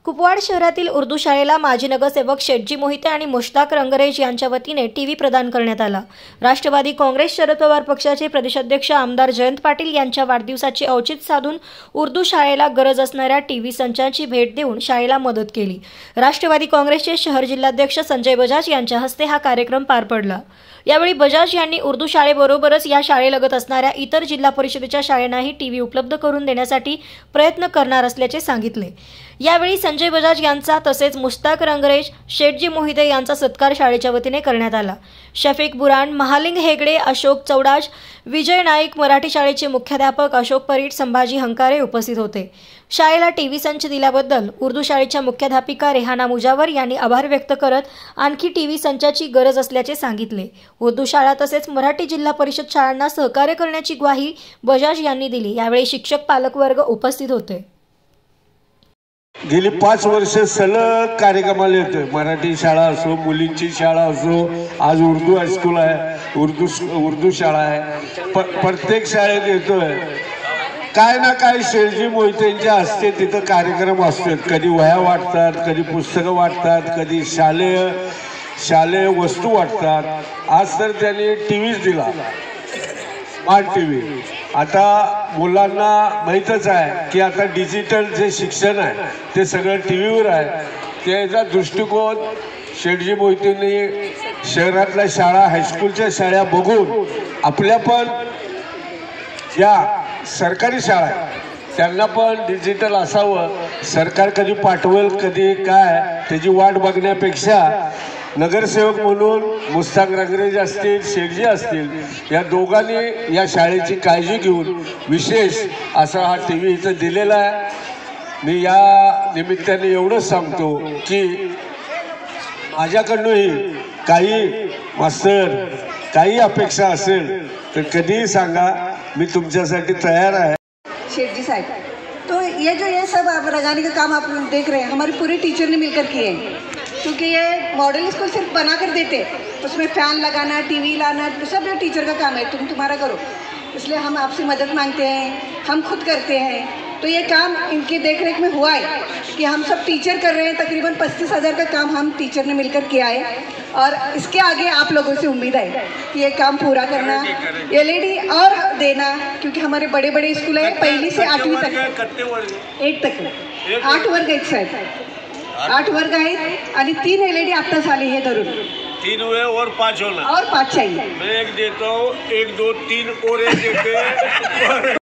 कुपवाड शहरातील उर्दू शाळेला माजी नगरसेवक शेटजी मोहिते आणि मुश्ताक रंगरेज यांच्या वतीने टीव्ही प्रदान करण्यात आला। राष्ट्रवादी काँग्रेस शरद पवार पक्षाचे प्रदेशाध्यक्ष आमदार जयंत पाटील यांच्या वाढदिवसाचे औचित्य साधून उर्दू शाळेला गरज असणाऱ्या टीव्ही संचाची भेट देऊन शाळेला मदत केली। राष्ट्रवादी काँग्रेसचे शहर जिल्हाध्यक्ष संजय बजाज यांच्या हस्ते हा कार्यक्रम पार पडला। यावेळी बजाज यांनी उर्दू शाळेबरोबरच या शाळेलगत असणाऱ्या इतर जिल्हा परिषदेच्या शाळांनाही टीव्ही उपलब्ध करून देण्यासाठी प्रयत्न करणार असल्याचे सांगितले। यावेळी संजय बजाज यांचा तसेच मुश्ताक रंगरेज, शेटजी मोहिते यांचा सत्कार शाळेच्या वतीने करण्यात आला। शफीक बुरान, महालिंग हेगडे, अशोक चौडाज, विजय नाईक, मराठी शाळेचे मुख्याध्यापक अशोक परीट, संभाजी हंकारे उपस्थित होते। शाळेला टीव्ही संच दिल्याबद्दल उर्दू शाळेच्या मुख्याध्यापिका रेहाना मुजावर यांनी आभार व्यक्त करत आणखी टीव्ही संचाची गरज असल्याचे सांगितले। उर्दू शाळा तसेच मराठी जिल्हा परिषद शाळांना सहकार्य करण्याची ग्वाही बजाज यांनी दिली। यावेळी शिक्षक पालक वर्ग उपस्थित होते। गेली 5 वर्ष सलग कार्यक्रमाला येतोय। मराठी शाळा असो, मुलींची शाळा असो, आज उर्दू हायस्कूल आहे, उर्दू शाळा आहे, प्रत्येक शाळेत येतोय। काय ना काय शेटजी मोहितेंच्या हस्ते तिथं कार्यक्रम असतात। कधी वह्या वाटतात, कधी पुस्तकं वाटतात, कधी शालेय वस्तू वाटतात। आज तर त्यांनी टीव्हीच दिला, स्मार्ट टीव्ही। आता मुलांना माहीतच आहे की आता डिजिटल जे शिक्षण आहे ते सगळं टीव्हीवर आहे। त्याचा दृष्टिकोन शेटजी मोहितेंनी शहरातल्या शाळा, हायस्कूलच्या शाळा बघून आपल्या पण ज्या सरकारी शाळा आहेत त्यांना पण डिजिटल असावं। सरकार कधी पाठवेल कधी काय त्याची वाट बघण्यापेक्षा नगरसेवक म्हणून मुश्ताक रंगरेज असतील, शेटजी असतील, या दोघांनी या शाळेची काळजी घेऊन विशेष असा हा टीव्ही इथं दिलेला आहे। मी या निमित्ताने एवढंच सांगतो की माझ्याकडूनही काही मास्तर काही अपेक्षा असेल तर कधीही सांगा, मी तुमच्यासाठी तयार आहे। शेटजी साहब, तो ये सब आप लगाने का काम आप देख रहे हैं, हमारी पूरी टीचर ने मिलकर किए हैं। क्योंकि ये मॉडल स्कूल सिर्फ बना कर देते, उसमें फ़ैन लगाना, टीवी लाना, सब ये टीचर का काम है, तुम्हारा करो। इसलिए हम आपसे मदद मांगते हैं, हम खुद करते हैं। तो ये काम इनकी देखरेख में हुआ है कि हम सब टीचर कर रहे हैं। तकरीबन 35,000 का काम हम टीचर ने मिलकर किया है और इसके आगे आप लोगों से उम्मीद है कि ये काम पूरा करना, LED और देना, क्योंकि हमारे बड़े बड़े स्कूल है 1ली से 8वीं तक, 8 तक 8 वर्ग आहेत साहेब, 8 वर्ग आहेत आणि 3 LED आत्ताच आले हे धरून। 3 हुए और 5 होना, और 5 चाहिए। मैं 1 देता हूँ, 1 2 3 और 1 देते हैं।